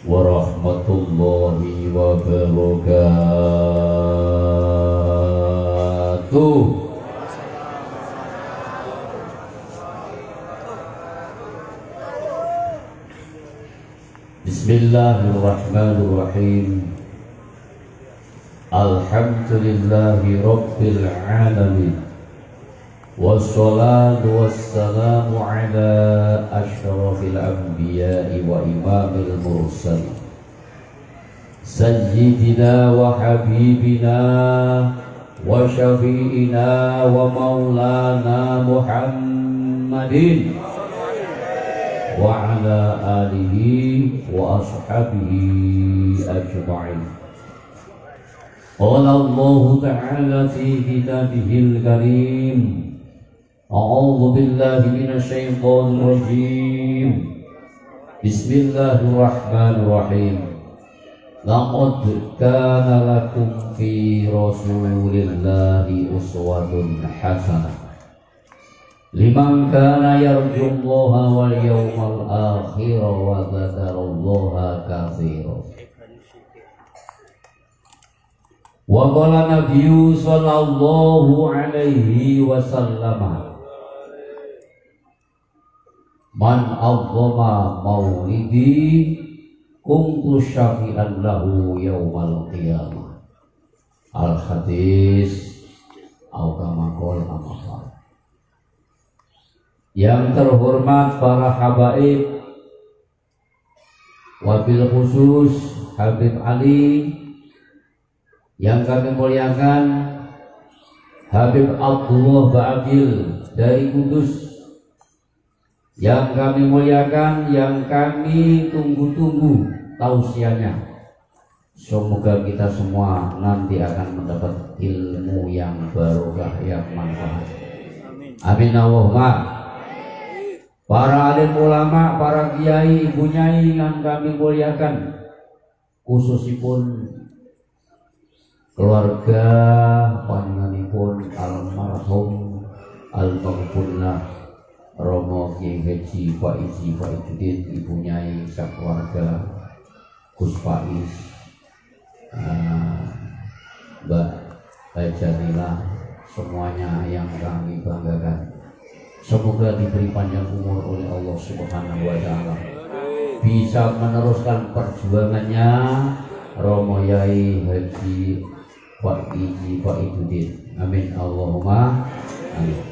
warahmatullahi wabarakatuh. Bismillahirrahmanirrahim. Alhamdulillahi rabbil alamin. Wassalatu wassalamu ala asyrafil anbiya'i wa imamil mursalin sayyidina wa habibina wa syafi'ina wa maulana Muhammadin wa ala alihi wa ashabihi ajma'in. Qala Allah ta'ala fi kitabihil karim, a'udzu billahi minasy syaithanir rajim. Bismillahirrahmanirrahim. Laqad kana lakum fi rasulillahi uswatun hasanah liman kana yarjullaha wal yawmal akhir wa dzakarallaha katsiran. Wa qala nabiyyu sallallahu alaihi wasallam, man azzama maulidi kuntu syafi'an lahu yaumal qiyamah. Al hadis au kama qala amma. Yang terhormat para habaib, wabil khusus Habib Ali, yang kami muliakan Habib Abdullah Ba'adil dari Kudus, yang kami muliakan, yang kami tunggu-tunggu tausiahnya. Semoga kita semua nanti akan mendapat ilmu yang barokah, yang manfaat. Amin Allahumma. Para alim ulama, para kiai, ibu nyai yang kami muliakan, khususipun keluarga panjenenganipun almarhum almarhumah Romo Kiai Haji Faizi Faizudin, ibu nyai sakeluarga Gus Faiz, Mbak Jamila, semuanya yang kami banggakan. Semoga diberi panjang umur oleh Allah Subhanahu wa Ta'ala, bisa meneruskan perjuangannya Romo Yai Haji Faizi Faizudin. Amin Allahumma amin.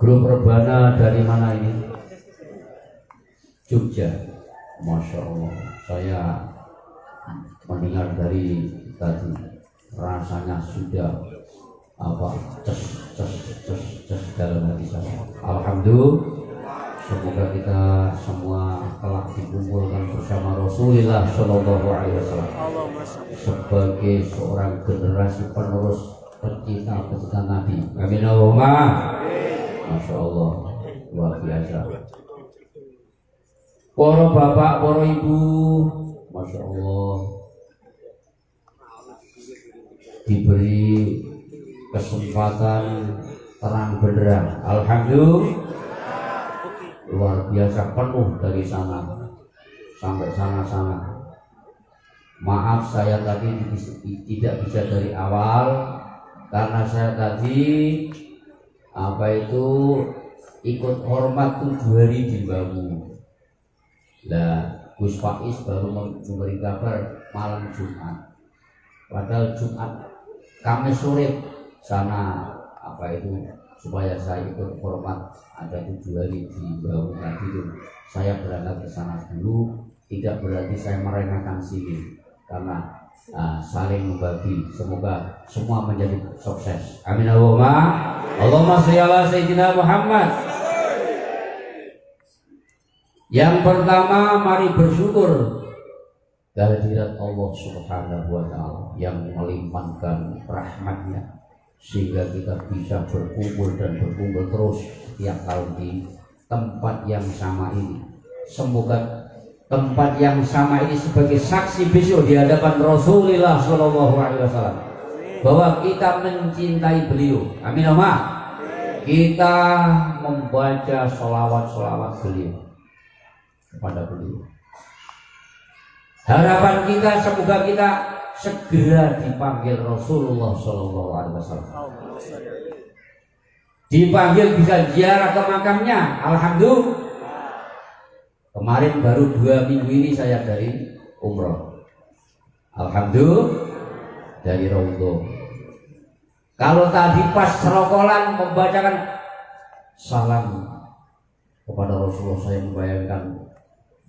Grup Rebana dari mana ini? Jogja. Masya Allah, saya mendengar dari tadi rasanya sudah ces dalam hati saya. Alhamdulillah. Semoga kita semua telah dikumpulkan bersama Rasulullah Shallallahu Alaihi Wasallam sebagai seorang generasi penerus pecinta Nabi. Amin Allahumma. Masya Allah, luar biasa. Para bapak, para ibu, Masya Allah, diberi kesempatan terang benderang. Alhamdulillah, luar biasa, penuh dari sana sampai sana. Maaf saya tadi tidak bisa dari awal karena saya tadi ikut hormat 7 hari di Bawu. Lah Gus Faiz baru memberi kabar malam Jumat, padahal Jumat Kamis sore sana supaya saya ikut hormat ada 7 hari di Bawu tadi itu. Saya berangkat ke sana dulu, tidak berarti saya meremehkan sini karena saling membagi. Semoga semua menjadi sukses. Amin Allahumma. Allahumma sholli ala sayyidina Muhammad. Yang pertama, mari bersyukur kehadirat Allah Subhanahu wa Ta'ala yang melimpahkan rahmatnya sehingga kita bisa berkumpul terus setiap tahun di tempat yang sama ini. Semoga tempat yang sama ini sebagai saksi besok di hadapan Rasulullah Shallallahu Alaihi Wasallam bahwa kita mencintai beliau. Amin Allahumma. Kita membaca sholawat beliau kepada beliau. Harapan kita semoga kita segera dipanggil Rasulullah Shallallahu Alaihi Wasallam. Dipanggil bisa ziarah ke makamnya. Alhamdulillah. Kemarin baru 2 minggu ini saya dari umroh. Alhamdulillah dari Raudhah. Kalau tadi pas serokolan membacakan salam kepada Rasulullah, saya membayangkan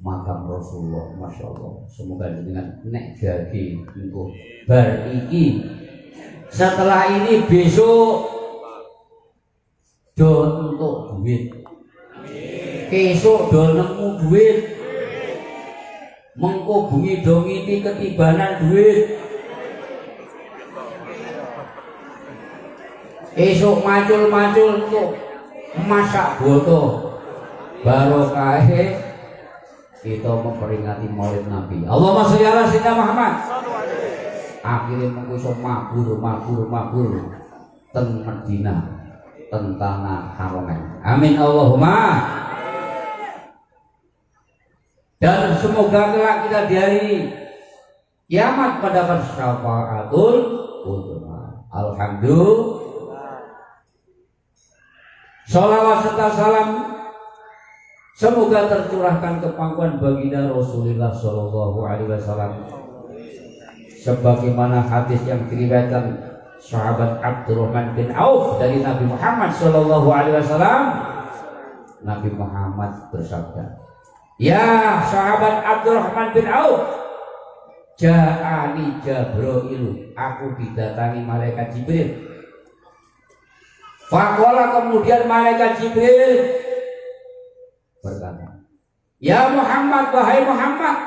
makam Rasulullah, masya Allah. Semoga dengan nek jadi untuk bar iki. Setelah ini besok do untuk duit, besok do nemu duit, mengko bungi do ngiti ketibanan duit, esok macul-macul untuk masak boto barokahe kita memperingati Maulid Nabi. Allahumma sholli ala sayyidina Muhammad. Akhirnya mengkusuk mabur ten Madinah, ten tanah Haramain. Amin Allahumma. Dan semoga kelak kita di hari kiamat mendapat syafaatul uzma. Alhamdulillah. Sholawat serta salam semoga tercurahkan ke pangkuan baginda Rasulullah Shallallahu Alaihi Wasallam, sebagaimana hadis yang diriwayatkan sahabat Abdurrahman bin Auf dari Nabi Muhammad Shallallahu Alaihi Wasallam. Nabi Muhammad bersabda, ya sahabat Abdurrahman bin Auf, ja'ani Jabrailu, aku didatangi malaikat Jibril. Faqala, kemudian malaikat Jibril berkata, ya Muhammad, wahai Muhammad,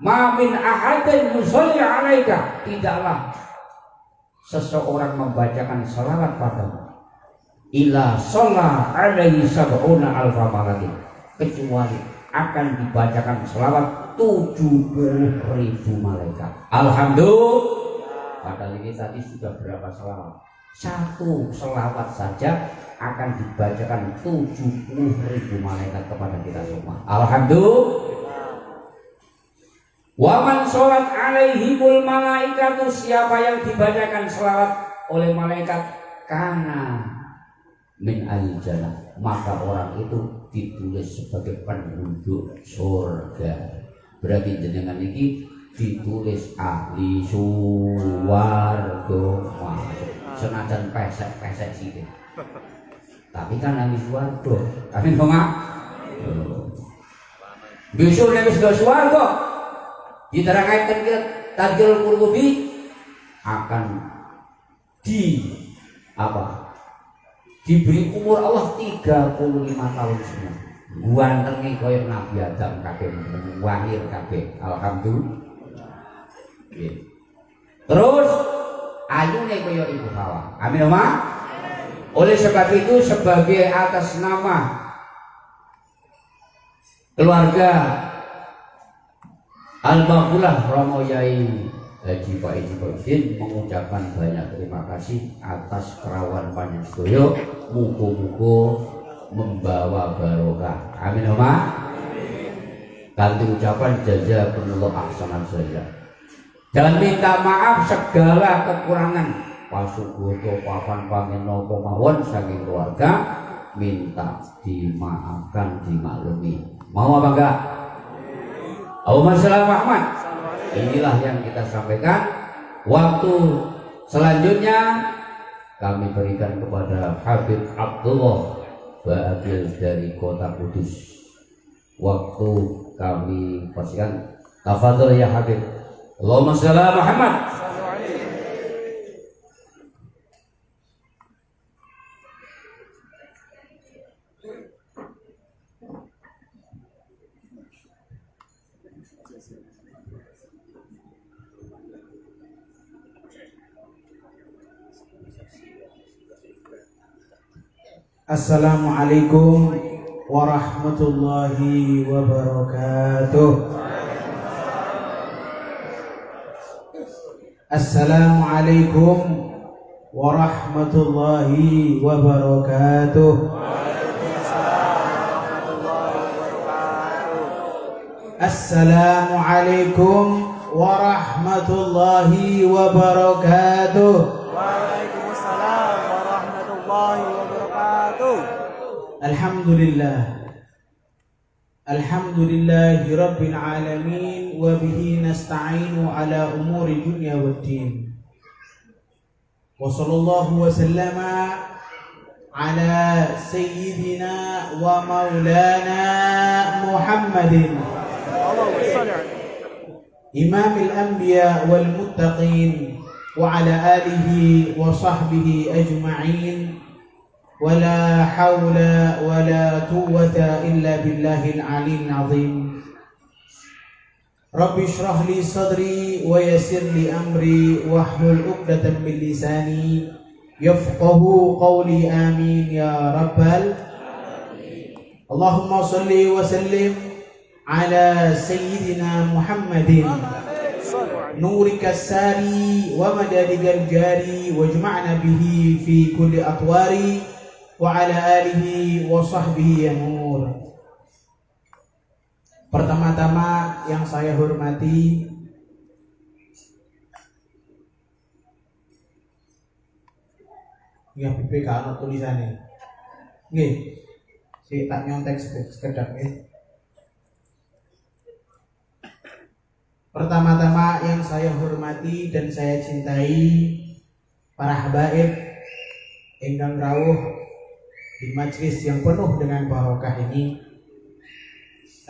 ma min ahadin musalli alaika, tidaklah seseorang membacakan salawat padamu illa shalla alaihi sab'una alfa malakin, kecuali akan dibacakan salawat 70.000 malaikat. Alhamdulillah. Padahal ini tadi sudah berapa salawat? Satu selawat saja akan dibacakan 70.000 malaikat kepada kita semua. Alhamdulillah. Wa man sholat alaihimul malaikatu, siapa yang dibacakan selawat oleh malaikat kana min al-jannah, maka orang itu ditulis sebagai penduduk surga. Berarti jenengan ini ditulis ahli swarga. Senajan pesek sithik. Tapi kan ahli swarga. Amin kok. Besok nek wis swarga diterangkan kita Tadjil Qurtubi akan diberi umur Allah 35 tahun semua. Guantenge koyo Nabi Adam kabeh, wahir kabeh. Alhamdulillah. Terus ayune koyo Ibu Hawa. Amin Oma. Oleh sebab itu sebagai atas nama keluarga Al-Maghfulah Romo Yai Haji Pak Ijibudin mengucapkan banyak terima kasih atas kerawan panjenengan. Muga-muga membawa barokah. Amin Oma. Kanthi ucapan jazakumullah ahsanan saja. Dan minta maaf segala kekurangan pasugoto papan pangenapa mawon saking keluarga, minta dimaafkan, dimaklumi. Mau apa enggak? Allahumma sholli Muhammad. Inilah yang kita sampaikan. Waktu selanjutnya kami berikan kepada Habib Abdullah Baabil dari Kota Kudus. Waktu kami persilakan. Tafadhol ya Habib. Allahumma sholli Muhammad. Assalamualaikum warahmatullahi wabarakatuh. Assalamualaikum warahmatullahi wabarakatuh. Assalamualaikum warahmatullahi wabarakatuh. Waalaikumsalam warahmatullahi wabarakatuh. Alhamdulillah. Alhamdulillahi rabbil alamin wa bihi nasta'inu ala umuri dunya waddin. Wa sallallahu wa sallama ala sayyidina wa maulana Muhammadin Allahumma shalli ala imamil anbiya wal muttaqin wa ala alihi wa sahbihi ajma'in. ولا حول ولا قوة إلا بالله العلي العظيم. رب اشرح لي صدري ويسر لي أمري واحلل عقدة من لساني يفقه قولي آمين يا رب العالمين. اللهم صل وسلم على سيدنا محمد نورك الساري ومدادك الجاري واجمعنا به في كل أطواري wa ala alihi wa sahbihi ya nur. Pertama-tama yang saya hormati ya BPK ana tulisannya. Nggih. Si tak nyontek sekedap nggih. Pertama-tama yang saya hormati dan saya cintai para habaib ingkang rawuh di majlis yang penuh dengan barokah ini,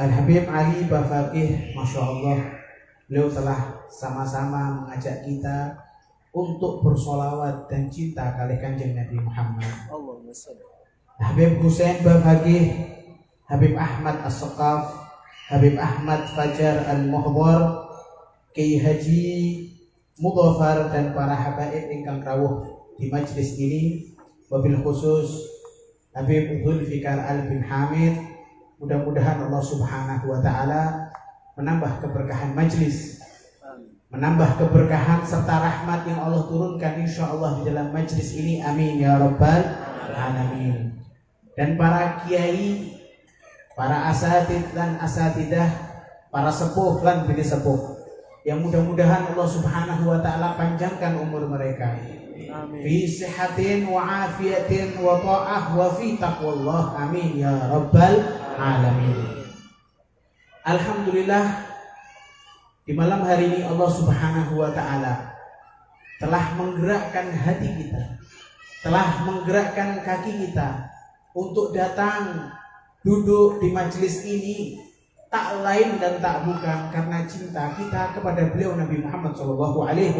Al-Habib Ali Bafaqih, Masya Allah, beliau telah sama-sama mengajak kita untuk bersolawat dan cinta kali Kanjeng Nabi Muhammad. Habib Husain Bafaqih, Habib Ahmad As-Saqaf, Habib Ahmad Fajar Al-Muhdhar, Kiai Haji Mudhafar dan para habaib ingkang rawuh di majlis ini, wabil khusus Habib Zulfikar Al-Bin Hamid, mudah-mudahan Allah Subhanahu wa Ta'ala menambah keberkahan majlis, menambah keberkahan serta rahmat yang Allah turunkan insya Allah di dalam majlis ini, amin ya rabbal alamin. Dan para kiai, para asatid dan asatidah, para sepuh dan bini sepuh, yang mudah-mudahan Allah Subhanahu wa Ta'ala panjangkan umur mereka fi sihatin wa afiyatin wa ta'ah wa fi taqwallah, amin ya rabbal alamin. Alhamdulillah, di malam hari ini Allah Subhanahu wa Ta'ala telah menggerakkan hati kita, telah menggerakkan kaki kita untuk datang duduk di majelis ini, tak lain dan tak bukan karena cinta kita kepada beliau Nabi Muhammad sallallahu alaihi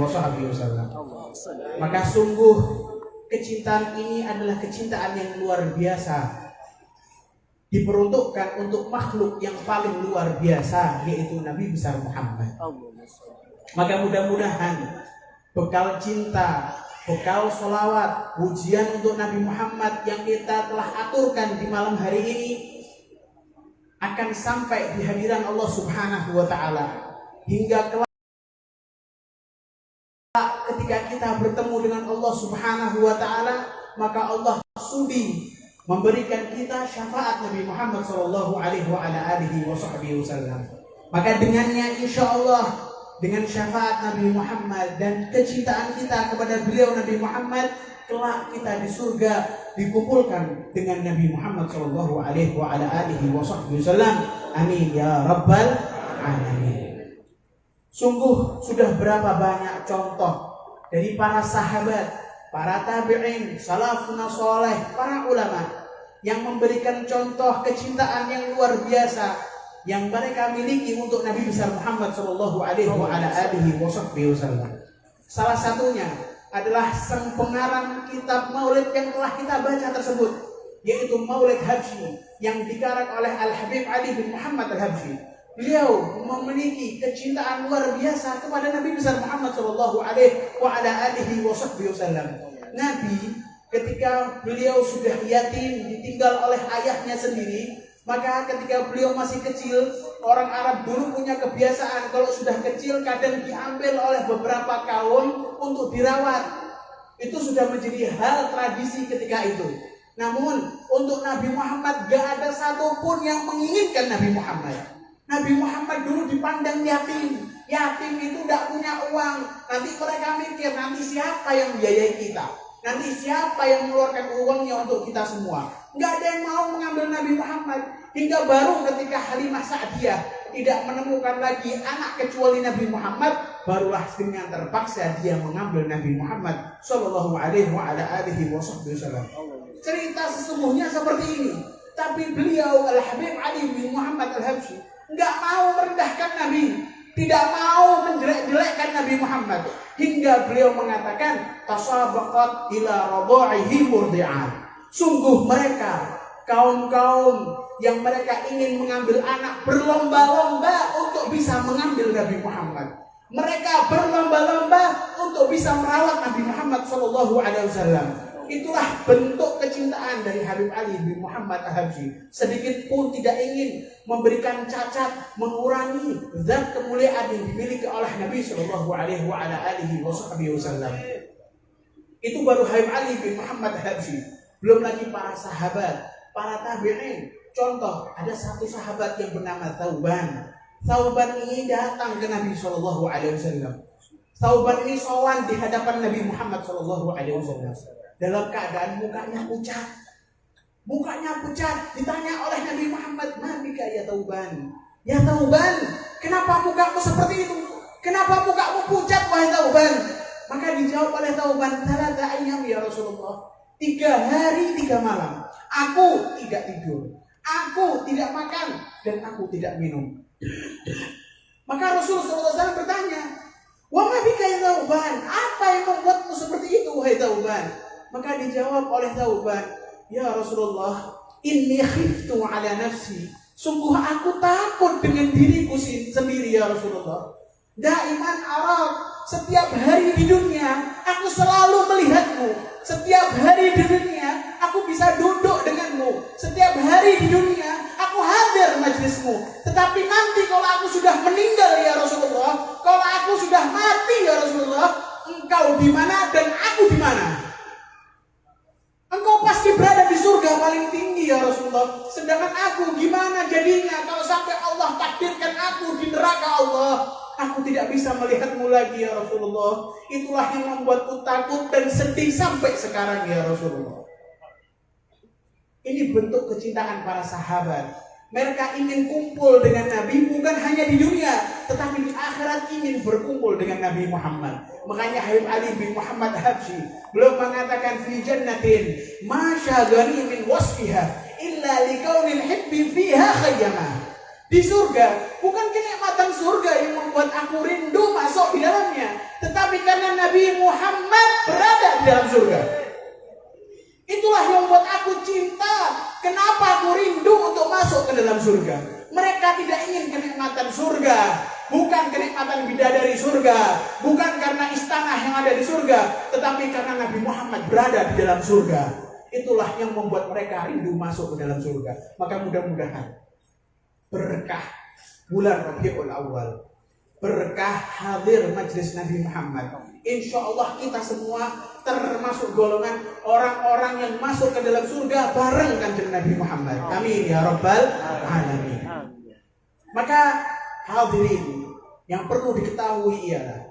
wasallam. Maka sungguh kecintaan ini adalah kecintaan yang luar biasa, diperuntukkan untuk makhluk yang paling luar biasa, yaitu Nabi besar Muhammad. Maka mudah-mudahan bekal cinta, bekal sholawat, pujian untuk Nabi Muhammad yang kita telah aturkan di malam hari ini akan sampai di hadiran Allah Subhanahu wa Ta'ala hingga kelak ketika kita bertemu dengan Allah Subhanahu wa Ta'ala, maka Allah sudi memberikan kita syafaat Nabi Muhammad sallallahu alaihi wasallam. Maka dengannya insya Allah, dengan syafaat Nabi Muhammad dan kecintaan kita kepada beliau Nabi Muhammad, kelak kita di surga dikumpulkan dengan Nabi Muhammad sallallahu alaihi wasallam. Amin ya rabbal alamin. Sungguh sudah berapa banyak contoh dari para sahabat, para tabi'in, salafun saleh, para ulama yang memberikan contoh kecintaan yang luar biasa yang mereka miliki untuk Nabi besar Muhammad sallallahu alaihi wasallam. Salah satunya adalah sang pengarang kitab Maulid yang telah kita baca tersebut, yaitu Maulid Habsyi yang dikarang oleh Al-Habib Ali bin Muhammad Al-Habsyi. Beliau memiliki kecintaan luar biasa kepada Nabi besar Muhammad sallallahu alaihi wasallam. Nabi ketika beliau sudah yatim, ditinggal oleh ayahnya sendiri, maka ketika beliau masih kecil, orang Arab dulu punya kebiasaan kalau sudah kecil kadang diambil oleh beberapa kaum untuk dirawat. Itu sudah menjadi hal tradisi ketika itu. Namun untuk Nabi Muhammad gak ada satupun yang menginginkan Nabi Muhammad. Nabi Muhammad dulu dipandang yatim. Yatim itu tidak punya uang. Nanti mereka mikir, nanti siapa yang biayai kita? Nanti siapa yang mengeluarkan uangnya untuk kita semua? Nggak ada yang mau mengambil Nabi Muhammad. Hingga baru ketika Halimah Sa'diyah tidak menemukan lagi anak kecuali Nabi Muhammad, barulah dengan terpaksa dia mengambil Nabi Muhammad Sallallahu Alaihi Wasallam. Cerita sesungguhnya seperti ini. Tapi beliau Al-Habib Ali bin Muhammad Al-Habsyi nggak mau merendahkan Nabi, tidak mau menjelek-jelekkan Nabi Muhammad, hingga beliau mengatakan tasabaqat ila radha'ihi murdi'an. Sungguh mereka kaum-kaum yang mereka ingin mengambil anak berlomba-lomba untuk bisa mengambil Nabi Muhammad. Mereka berlomba-lomba untuk bisa merawat Nabi Muhammad Sallallahu Alaihi Wasallam. Itulah bentuk kecintaan dari Habib Ali bin Muhammad Al-Habsyi. Sedikit pun tidak ingin memberikan cacat, mengurangi zat kemuliaan yang dimiliki oleh Nabi Sallallahu Alaihi Wasallam. Itu baru Habib Ali bin Muhammad Al-Habsyi. Belum lagi para sahabat, para tabi'in. Contoh, ada satu sahabat yang bernama Thauban. Thauban ini datang ke Nabi Sallallahu Alaihi Wasallam. Thauban ini sowan di hadapan Nabi Muhammad Sallallahu Alaihi Wasallam. Dalam keadaan mukanya pucat. Mukanya pucat. Ditanya oleh Nabi Muhammad, "Mabika ya Thauban?" "Ya Thauban, kenapa mukamu seperti itu? Kenapa mukamu pucat wahai Thauban?" Maka dijawab oleh Thauban, "Thalatha ayyam ya Rasulullah." 3 hari 3 malam aku tidak tidur, aku tidak makan, dan aku tidak minum. Maka Rasulullah SAW bertanya, "Wa mabika ya Thauban? Apa yang membuatmu seperti itu wahai Thauban?" Maka dijawab oleh Thauban, "Ya Rasulullah, inni khiftu ala nafsi." Sungguh aku takut dengan diriku sendiri ya Rasulullah. Daiman Arab, setiap hari di dunia aku selalu melihatmu. Setiap hari di dunia aku bisa duduk denganmu. Setiap hari di dunia aku hadir majlismu. Tetapi nanti kalau aku sudah meninggal ya Rasulullah, kalau aku sudah mati ya Rasulullah, engkau di mana dan aku di mana? Engkau pasti berada di surga paling tinggi ya Rasulullah. Sedangkan aku gimana jadinya kalau sampai Allah takdirkan aku di neraka Allah? Aku tidak bisa melihatmu lagi ya Rasulullah. Itulah yang membuatku takut dan sedih sampai sekarang ya Rasulullah. Ini bentuk kecintaan para sahabat. Mereka ingin kumpul dengan Nabi bukan hanya di dunia, tetapi di akhirat ingin berkumpul dengan Nabi Muhammad. Makanya Habib Ali bin Muhammad Al-Habsyi beliau mengatakan fi jannatin ma syagani min wasfiha illa likaunil hibbi fiha khayyama. Di surga bukan kenikmatan surga yang membuat aku rindu masuk di dalamnya, tetapi karena Nabi Muhammad berada di dalam surga. Itulah yang membuat aku cinta. Kenapa aku rindu untuk masuk ke dalam surga? Mereka tidak ingin kenikmatan surga, bukan kenikmatan bidadari surga, bukan karena istana yang ada di surga, tetapi karena Nabi Muhammad berada di dalam surga. Itulah yang membuat mereka rindu masuk ke dalam surga. Maka mudah-mudahan berkah bulan Rabiul Awal, berkah hadir majlis Nabi Muhammad, insya Allah kita semua termasuk golongan orang-orang yang masuk ke dalam surga bareng kanjeng Nabi Muhammad. Amin ya Rabbal Alamin. Maka hadirin, yang perlu diketahui ialah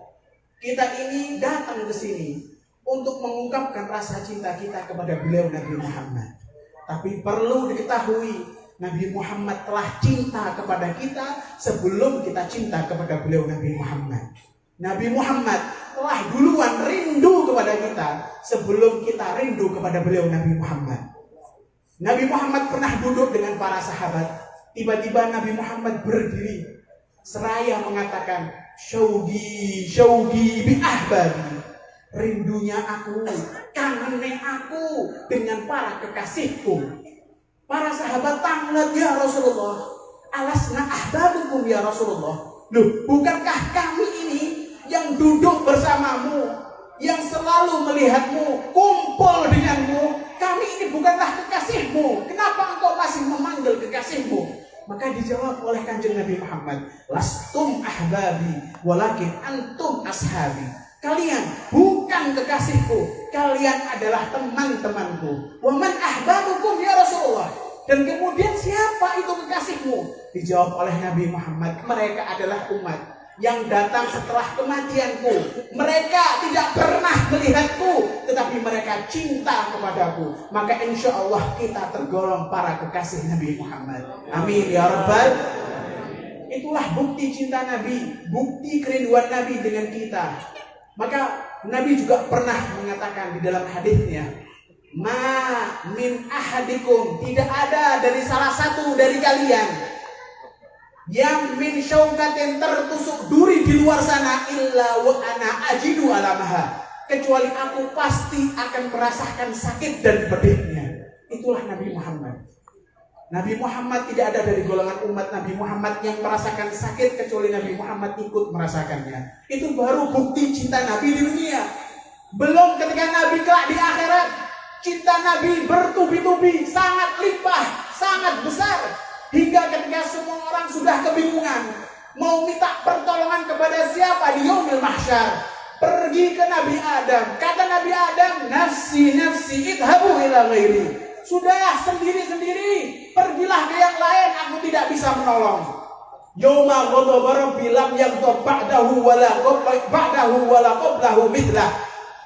kita ini datang ke sini untuk mengungkapkan rasa cinta kita kepada beliau Nabi Muhammad. Tapi perlu diketahui Nabi Muhammad telah cinta kepada kita sebelum kita cinta kepada beliau Nabi Muhammad. Nabi Muhammad telah duluan rindu kepada kita sebelum kita rindu kepada beliau Nabi Muhammad. Nabi Muhammad pernah duduk dengan para sahabat. Tiba-tiba Nabi Muhammad berdiri seraya mengatakan, Syaugi bi ahbabi. Rindunya aku, kangennya aku dengan para kekasihku. Para sahabat tanglet, ya Rasulullah, alasna ahbabukum ya Rasulullah. Loh, bukankah kami ini yang duduk bersamamu, yang selalu melihatmu, kumpul denganmu? Kami ini bukanlah kekasihmu. Kenapa engkau masih memanggil kekasihmu? Maka dijawab oleh kanjeng Nabi Muhammad, lastum ahbabi walakin antum ashabi. Kalian bukan kekasihku, kalian adalah teman-temanku. Wa man ahbabukum ya Rasulullah. Dan kemudian siapa itu kekasihmu? Dijawab oleh Nabi Muhammad, mereka adalah umat yang datang setelah kematianku. Mereka tidak pernah melihatku, tetapi mereka cinta kepadaku. Maka insya Allah kita tergolong para kekasih Nabi Muhammad. Amin ya Rabbal. Itulah bukti cinta Nabi, bukti kerinduan Nabi dengan kita. Maka Nabi juga pernah mengatakan di dalam hadisnya, ma min ahadikum, tidak ada dari salah satu dari kalian yang min syaukatin tertusuk duri di luar sana illa wa ana ajidu alamaha, kecuali aku pasti akan merasakan sakit dan pedihnya. Itulah Nabi Muhammad. Nabi Muhammad tidak ada dari golongan umat Nabi Muhammad yang merasakan sakit kecuali Nabi Muhammad ikut merasakannya. Itu baru bukti cinta Nabi di dunia. Belum ketika Nabi kelak di akhirat, cinta Nabi bertubi-tubi, sangat limpah, sangat besar. Hingga ketika semua orang sudah kebingungan mau minta pertolongan kepada siapa di yaumil mahsyar, pergi ke Nabi Adam. Kata Nabi Adam, nafsi nafsi idhabu ila ghairi. Sudah sendiri-sendiri, pergilah ke yang lain, aku tidak bisa menolong. Yauma ghadaba rabbi lam yaghdab ba'dahu wala qablahu mithlah.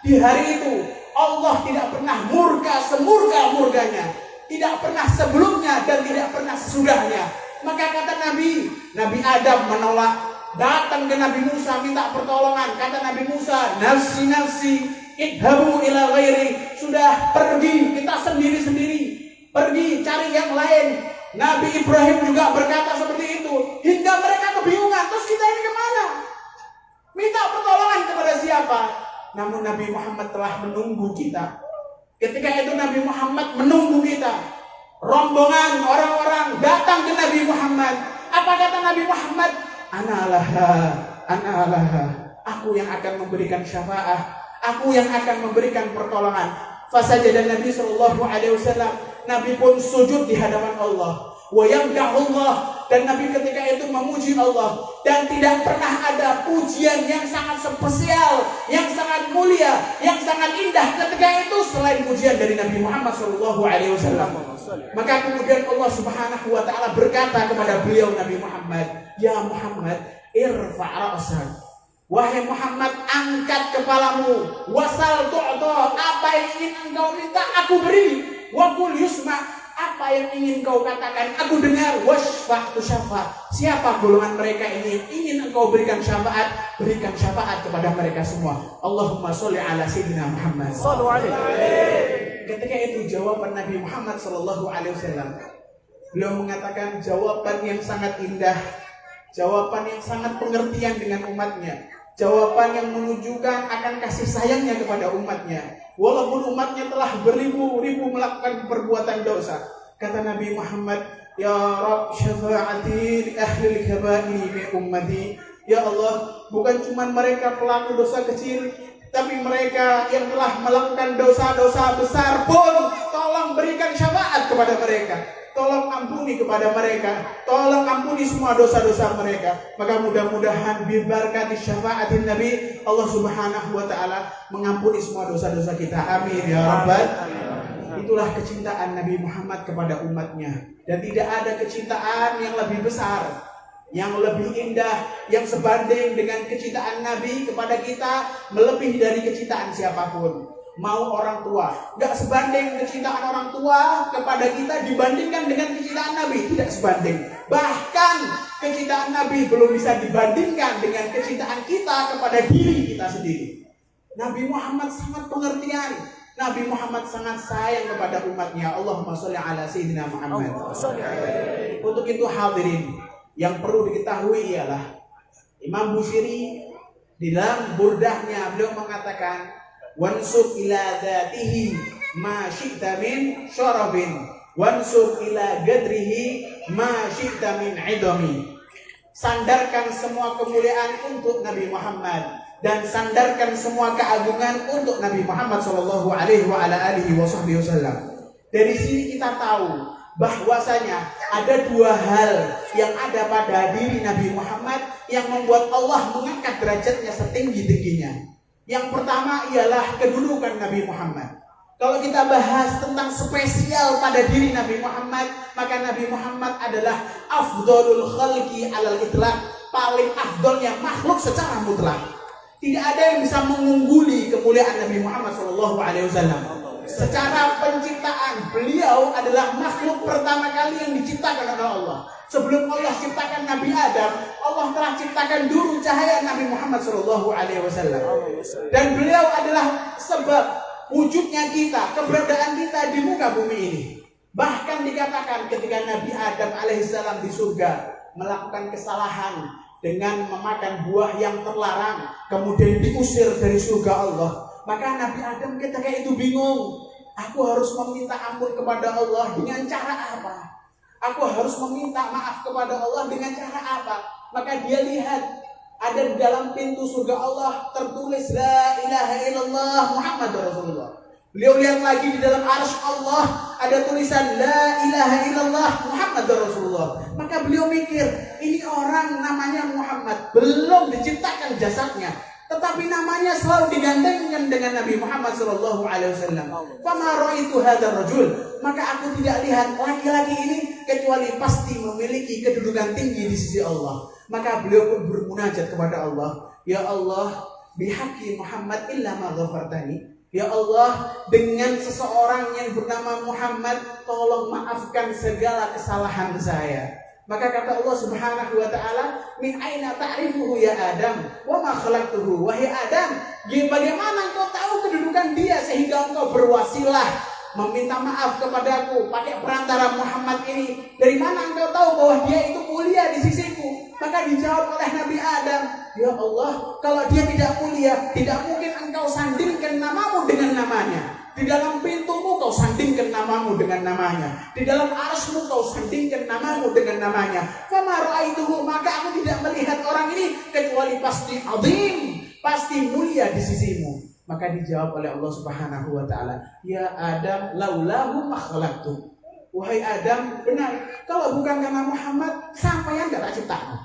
Di hari itu Allah tidak pernah murka semurka-murkanya, tidak pernah sebelumnya dan tidak pernah sesudahnya. Maka kata Nabi Adam menolak, datang ke Nabi Musa minta pertolongan. Kata Nabi Musa, nafsi nafsi idhabu ila ghairi. Sudah pergi, kita sendiri-sendiri, pergi cari yang lain. Nabi Ibrahim juga berkata seperti itu, hingga mereka kebingungan, terus kita ini kemana? Minta pertolongan kepada siapa? Namun Nabi Muhammad telah menunggu kita. Ketika itu Nabi Muhammad menunggu kita. Rombongan orang-orang datang ke Nabi Muhammad. Apa kata Nabi Muhammad? Ana alaha. Aku yang akan memberikan syafaat. Aku yang akan memberikan pertolongan. Fasajada Nabi SAW. Nabi pun sujud di hadapan Allah. Wa yamdahullah. Dan Nabi ketika itu memuji Allah. Dan tidak pernah ada pujian yang sangat spesial, yang sangat mulia, yang sangat indah ketika itu selain pujian dari Nabi Muhammad SAW. Maka kemudian Allah Subhanahu wa ta'ala berkata kepada beliau Nabi Muhammad, ya Muhammad, irfa' ra'sak. Wahai Muhammad, angkat kepalamu. Wasal tu'ta, apa yang ingin engkau minta aku beri. Wa qul yusma', apa yang ingin kau katakan aku dengar. Wasfa'tu syafa', siapa golongan mereka ini ingin engkau berikan syafaat, berikan syafaat kepada mereka semua. Allahumma sholli ala sayyidina Muhammad. Shallu alaihi. Ketika itu jawaban Nabi Muhammad sallallahu alaihi wasallam, beliau mengatakan jawaban yang sangat indah, jawaban yang sangat pengertian dengan umatnya, jawaban yang menunjukkan akan kasih sayangnya kepada umatnya. Walaupun umatnya telah beribu-ribu melakukan perbuatan dosa. Kata Nabi Muhammad, ya Rabb syafa'ati li ahli al-kaba'ir min ummati. Ya Allah, bukan cuma mereka pelaku dosa kecil, tapi mereka yang telah melakukan dosa-dosa besar pun tolong berikan syafaat kepada mereka. Tolong ampuni kepada mereka, tolong ampuni semua dosa-dosa mereka. Maka mudah-mudahan bibarkati syafaatin Nabi, Allah Subhanahu wa ta'ala mengampuni semua dosa-dosa kita. Amin ya Rabbal. Itulah kecintaan Nabi Muhammad kepada umatnya. Dan tidak ada kecintaan yang lebih besar, yang lebih indah, yang sebanding dengan kecintaan Nabi kepada kita, melebihi dari kecintaan siapapun. Mau orang tua, gak sebanding kecintaan orang tua kepada kita dibandingkan dengan kecintaan Nabi, tidak sebanding. Bahkan kecintaan Nabi belum bisa dibandingkan dengan kecintaan kita kepada diri kita sendiri. Nabi Muhammad sangat pengertian, Nabi Muhammad sangat sayang kepada umatnya. Allahumma sholli ala sayyidina Muhammad. Untuk itu hadirin, yang perlu diketahui ialah Imam Busiri di dalam burdahnya beliau mengatakan, wansub ila dzatihi ma syi'ta min syarabin wansub ila gadrihi ma syi'ta min idami. Sandarkan semua kemuliaan untuk Nabi Muhammad dan sandarkan semua keagungan untuk Nabi Muhammad sallallahu alaihi wa ala alihi wasallam. Dari sini kita tahu bahwasanya ada dua hal yang ada pada diri Nabi Muhammad yang membuat Allah mengangkat derajatnya setinggi-tingginya. Yang pertama ialah kedudukan Nabi Muhammad. Kalau kita bahas tentang spesial pada diri Nabi Muhammad, maka Nabi Muhammad adalah afdolul khalqi alal itlaq, paling afdolnya makhluk secara mutlak. Tidak ada yang bisa mengungguli kemuliaan Nabi Muhammad SAW. Secara penciptaan, beliau adalah makhluk pertama kali yang diciptakan oleh Allah. Sebelum Allah ciptakan Nabi Adam, Allah telah ciptakan dulu cahaya Nabi Muhammad SAW. Dan beliau adalah sebab wujudnya kita, keberadaan kita di muka bumi ini. Bahkan dikatakan ketika Nabi Adam alaihissalam di surga melakukan kesalahan dengan memakan buah yang terlarang, kemudian diusir dari surga Allah, maka Nabi Adam ketika itu bingung. Aku harus meminta ampun kepada Allah dengan cara apa? Aku harus meminta maaf kepada Allah dengan cara apa? Maka dia lihat ada di dalam pintu surga Allah tertulis La ilaha illallah Muhammad Rasulullah. Beliau lihat lagi di dalam arsy Allah ada tulisan La ilaha illallah Muhammad Rasulullah. Maka beliau mikir, ini orang namanya Muhammad, belum diciptakan jasadnya, tetapi namanya selalu digandengkan dengan Nabi Muhammad SAW. Fama ra'aitu hadzal rajul, maka aku tidak lihat laki-laki ini kecuali pasti memiliki kedudukan tinggi di sisi Allah. Maka beliau pun bermunajat kepada Allah, Ya Allah, bihaqqi Muhammad illa ma ghafartani. Ya Allah, dengan seseorang yang bernama Muhammad, tolong maafkan segala kesalahan saya. Maka kata Allah Subhanahu wa taala, min aina ta'rifuhu ya Adam wa ma khalaqtuhu. Wahai Adam, bagaimana engkau tahu kedudukan dia sehingga engkau berwasilah meminta maaf kepadaku pakai perantara Muhammad ini? Dari mana engkau tahu bahwa dia itu mulia di sisiku? Maka dijawab oleh Nabi Adam, Ya Allah, kalau dia tidak mulia, tidak mungkin engkau sandingkan namamu dengan namanya. Di dalam pintumu kau sandingkan namamu dengan namanya. Di dalam arsy-Mu kau sandingkan namamu dengan namanya. Fama ra'aituhu, maka aku tidak melihat orang ini kecuali pasti azim, pasti mulia di sisimu. Maka dijawab oleh Allah Subhanahu wa taala, Ya Adam, laulahu ma khalaqtu. Wahai Adam, benar, kalau bukan karena Muhammad, sampeyan enggak tak ciptakan.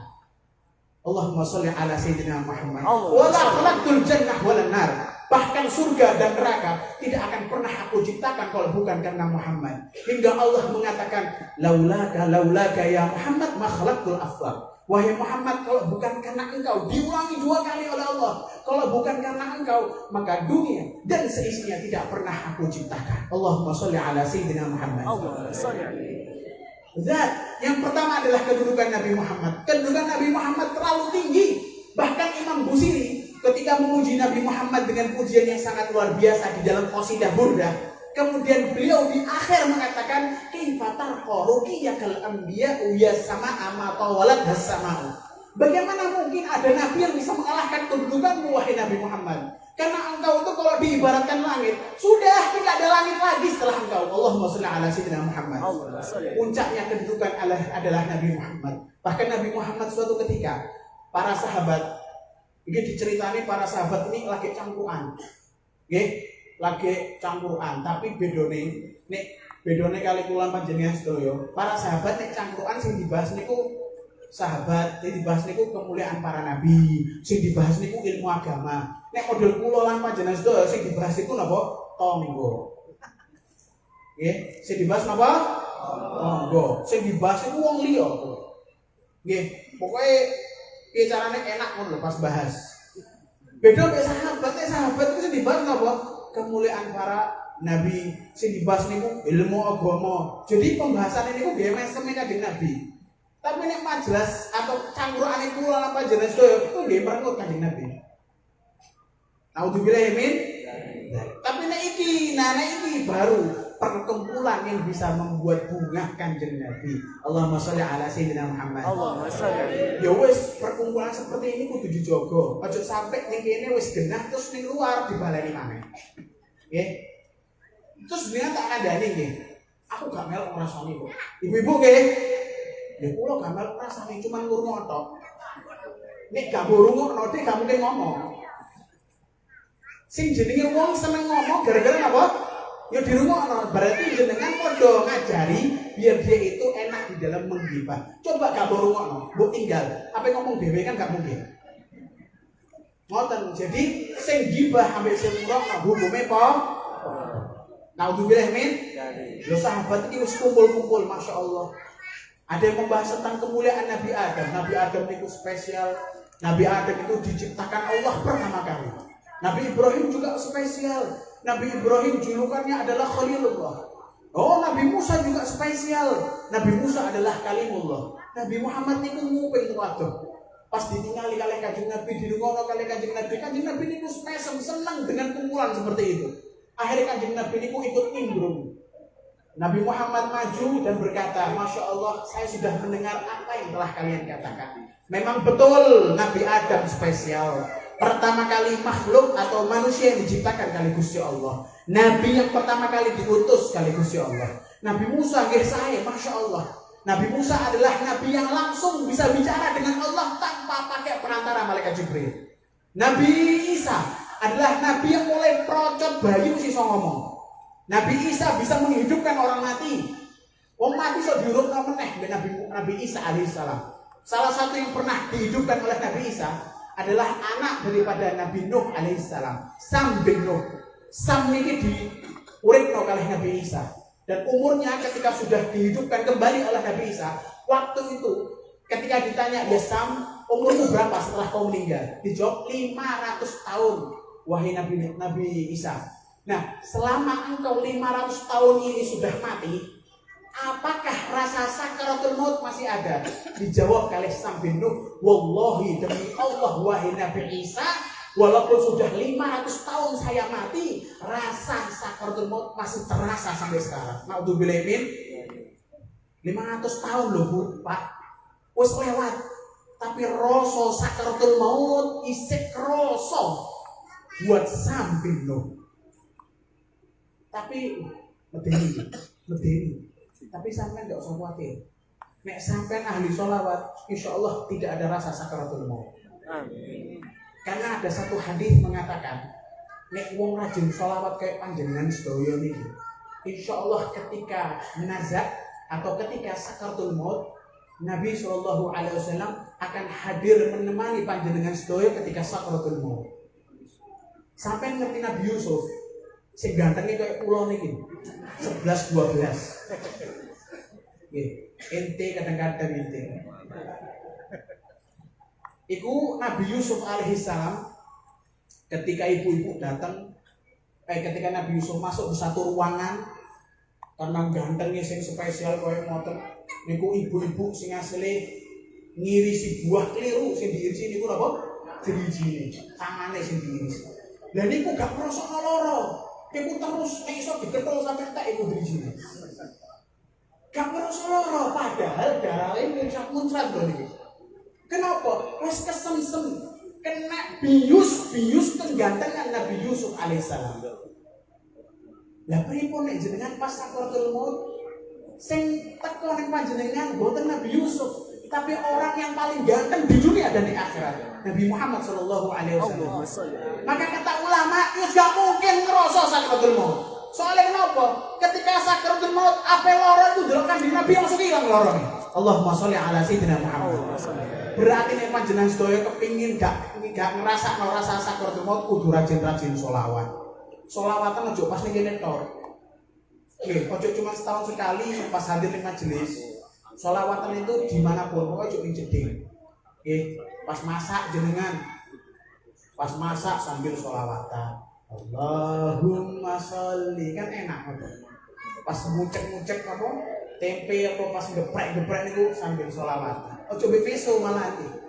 Allahumma sholli ala sayyidina Muhammad. Wa la khalaqtul jannah wal nar. Bahkan surga dan neraka tidak akan pernah aku ciptakan kalau bukan karena Muhammad. Hingga Allah mengatakan, laulaka ya Muhammad ma khalaqtul afaq. Wahai Muhammad, kalau bukan karena engkau, diulangi 2 kali oleh Allah, kalau bukan karena engkau, maka dunia dan seisinya tidak pernah aku ciptakan. Allahumma sholli ala sayyidina Muhammad. Zat yang pertama adalah kedudukan Nabi Muhammad. Kedudukan Nabi Muhammad terlalu tinggi. Bahkan Imam Busiri ketika memuji Nabi Muhammad dengan pujian yang sangat luar biasa di dalam qasidah Burdah, kemudian beliau di akhir mengatakan, kaifatar qaruqiyakal anbiya ya sama ama tawalat has-sama'u. Bagaimana mungkin ada nabi yang bisa mengalahkan kedudukanmu wahai Nabi Muhammad? Karena engkau itu kalau diibaratkan langit, sudah tidak ada langit lagi setelah engkau. Allahumma sholli ala sayyidina Muhammad. Puncaknya kedudukan adalah Nabi Muhammad. Bahkan Nabi Muhammad suatu ketika para sahabat, ini diceritani para sahabat ini lagi campuran. Nggih, lagi campuran, tapi bedone kali kula panjenengan sedaya. Para sahabat nek campuran sing dibahas niku sahabat, sing dibahas niku kemuliaan para nabi, sing dibahas niku ilmu agama. Nek model kula lan panjenengan sedaya sing dibahas iku napa? Tangga. Nggih, sing dibahas napa? Tangga. Sing dibahas iku wong liya. Nggih, pokoke piye carane enak ngono lho pas bahas. Beda mek sahabat itu sing dibahas napa? Kemuliaan para nabi, sing dibahas niku ilmu agama. Jadi pembahasan niku nggih mesem Kanjeng Nabi. Tapi nek majelis atau cangkrukane kula lan panjenengan sedaya itu nggih merengut Kanjeng Nabi. Naudzubillah min. Tapi nek iki baru perkumpulan yang bisa membuat bunga Kanjeng Nabi. Allahumma sholli ala sayyidina Muhammad. Allahumma sholli. Ya wis, perkumpulan seperti ini kudu dijogo. Aja sampai ning kene wis genah terus ning luar dibaleni maneh. Nggih. Terus dia tak kandhani nggih. Aku gak melok ngrasani kok. Ibu-ibu nggih. Ya kula gak melok ngrasani, cuman ngurung tok. Nek gak ngurungno dhek gak mungkin ngomong. Sing jenenge wong seneng ngomong gara-gara apa? Ya dirungokno. Berarti jenengan padha ngajari biar dia itu enak di dalam menggibah. Coba gak rungokno, mbok tinggal. Apa ngomong dhewe kan gak mungkin. Ngoten. Jadi sing gibah ambek sing ngurungno hukume apa? Naudzubillah min. Lo sahabat ini harus kumpul-kumpul, masya Allah. Ada yang membahas tentang kemuliaan Nabi Adam. Nabi Adam itu spesial. Nabi Adam itu diciptakan Allah pertama kali. Nabi Ibrahim juga spesial. Nabi Ibrahim julukannya adalah Khalilullah. Oh, Nabi Musa juga spesial. Nabi Musa adalah Kalimullah. Nabi Muhammad itu nguping waduh. Pas ditinggali kali Kanjeng Nabi, dirungono kali Kanjeng Nabi itu spesial, senang dengan kumpulan seperti itu. Akhirnya Kanjeng Nabi itu ikut nimbrung. Nabi Muhammad maju dan berkata, Masya Allah, saya sudah mendengar apa yang telah kalian katakan. Memang betul Nabi Adam spesial. Pertama kali makhluk atau manusia yang diciptakan kali Gusti Allah. Nabi yang pertama kali diutus kali Gusti Allah. Nabi Musa, saya, Masya Allah. Nabi Musa adalah Nabi yang langsung bisa bicara dengan Allah tanpa pakai perantara malaikat Jibril. Nabi Isa adalah Nabi yang mulai procot bayi mesti ngomong. Nabi Isa bisa menghidupkan orang mati. Wong mati so diurupno meneh Nabi Isa alaihissalam. Salah satu yang pernah dihidupkan oleh Nabi Isa adalah anak daripada Nabi Nuh alaihissalam, Sam bin Nuh. Sam ini diuripno oleh Nabi Isa. Dan umurnya ketika sudah dihidupkan kembali oleh Nabi Isa, waktu itu ketika ditanya, ya Sam, umurmu berapa setelah kau meninggal? Dijawab 500 tahun, wahai Nabi Isa. Nah, selama engkau 500 tahun ini sudah mati, apakah rasa sakaratul maut masih ada? Dijawab oleh Sam bin Nuh, wallahi demi Allah wahai Nabi Isa, walaupun sudah 500 tahun saya mati, rasa sakaratul maut masih terasa sampai sekarang. Naudzubillah min. 500 tahun loh Bu, Pak. Wes lewat. Tapi rasa sakaratul maut isih krasa buat Sam bin Nuh. Tapi medeni. Tapi sampai enggak usah khawatir. Nek sampai ahli sholawat, insya Allah tidak ada rasa sakaratul maut. Amin. Karena ada satu hadis mengatakan, nek wong rajin sholawat kayak panjenengan sedaya niki, insya Allah ketika nazak atau ketika sakaratul maut, Nabi SAW akan hadir menemani panjenengan sedaya ketika sakaratul maut. Sampai ngerti Nabi Yusuf, sing gantengnya kayak pulau niki, 11-12. Ente kadang-kadang ente. Iku Nabi Yusuf alaihissalam ketika ibu-ibu datang, ketika Nabi Yusuf masuk di satu ruangan karena gantengnya sing spesial koyo ngoten, niku ibu-ibu sing asli ngirisi buah keliru sing diirisi niku napa? Driji, tangane sing diiris. Lah niku gak krasa loro. Niku terus nek iso diketul sampe tak iku driji. Gak krasa loro padahal darahe muncrat lho niku. Kenapa? Wes kesemsem, kena bius kegantengan Nabi Yusuf alaihissalam. Lah pripun nek jenengan pas sakaratul maut sing teko ning panjenengan boten Nabi Yusuf, tapi orang yang paling ganteng di dunia dan di akhirat, Nabi Muhammad sallallahu alaihi wasallam. Maka kata ulama, wis gak mungkin ngrasa sakaratul maut. Soalnya kenapa? Ketika sakaratul maut ape lara itu delokan di Nabi langsung ilang larane. Allahumma sholli ala sayyidina Muhammad. Berarti nek panjenengan sedaya kepingin gak ngrasa sakaratul maut kudu rajin-rajin sholawat. Sholawatan aja pas ning kene tok. Nggih, aja cuma setahun sekali pas hadir ning majelis. Sholawatan itu dimanapun, pokoknya cuma jeding. Nggih, pas masak jenengan. Pas masak sambil sholawatan. Allahumma sholli, kan enak apa? Pas mucek-mucek apa? Tempe apa pas geprek-geprek niku sambil sholawatan. Ojo beveso malah iki.